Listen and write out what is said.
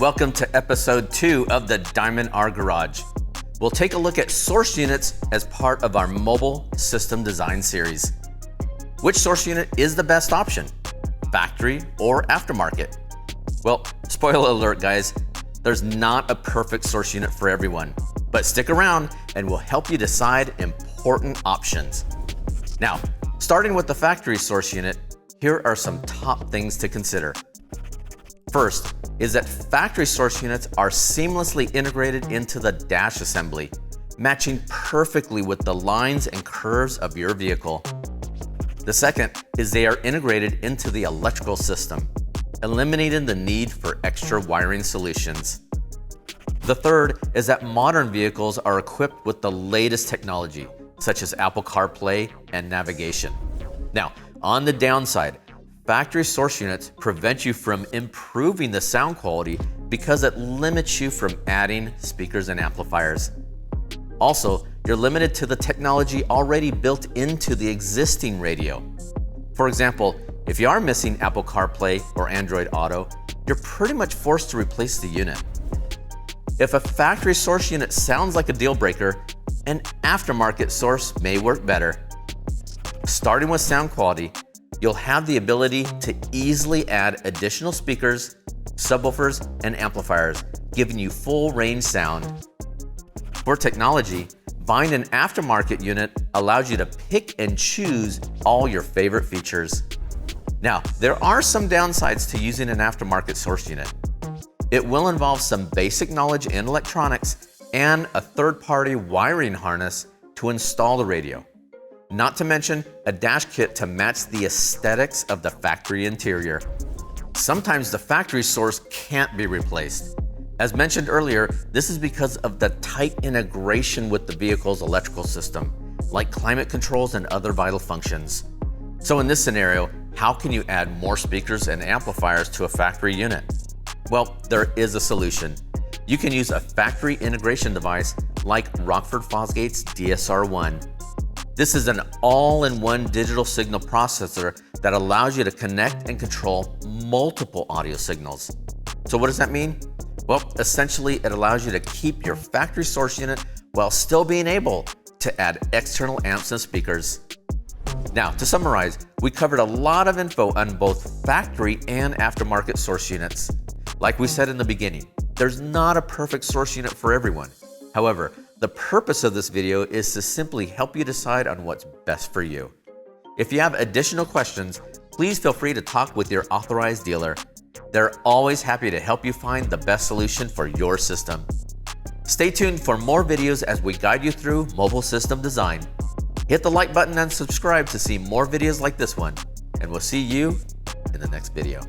Welcome to episode 2 of the Diamond R Garage. We'll take a look at source units as part of our mobile system design series. Which source unit is the best option? Factory or aftermarket? Well, spoiler alert guys, there's not a perfect source unit for everyone, but stick around and we'll help you decide important options. Now, starting with the factory source unit, here are some top things to consider. First is that factory source units are seamlessly integrated into the dash assembly, matching perfectly with the lines and curves of your vehicle. The second is they are integrated into the electrical system, eliminating the need for extra wiring solutions. The third is that modern vehicles are equipped with the latest technology, such as Apple CarPlay and navigation. Now, on the downside, factory source units prevent you from improving the sound quality because it limits you from adding speakers and amplifiers. Also, you're limited to the technology already built into the existing radio. For example, if you are missing Apple CarPlay or Android Auto, you're pretty much forced to replace the unit. If a factory source unit sounds like a deal breaker, an aftermarket source may work better. Starting with sound quality, you'll have the ability to easily add additional speakers, subwoofers, and amplifiers, giving you full range sound. For technology, buying an aftermarket unit allows you to pick and choose all your favorite features. Now, there are some downsides to using an aftermarket source unit. It will involve some basic knowledge in electronics and a third-party wiring harness to install the radio. Not to mention a dash kit to match the aesthetics of the factory interior. Sometimes the factory source can't be replaced. As mentioned earlier, this is because of the tight integration with the vehicle's electrical system, like climate controls and other vital functions. So in this scenario, how can you add more speakers and amplifiers to a factory unit? Well, there is a solution. You can use a factory integration device like Rockford Fosgate's DSR1. This is an all-in-one digital signal processor that allows you to connect and control multiple audio signals. So what does that mean? Well, essentially it allows you to keep your factory source unit while still being able to add external amps and speakers. Now, to summarize, we covered a lot of info on both factory and aftermarket source units. Like we said in the beginning, there's not a perfect source unit for everyone. However, the purpose of this video is to simply help you decide on what's best for you. If you have additional questions, please feel free to talk with your authorized dealer. They're always happy to help you find the best solution for your system. Stay tuned for more videos as we guide you through mobile system design. Hit the like button and subscribe to see more videos like this one, and we'll see you in the next video.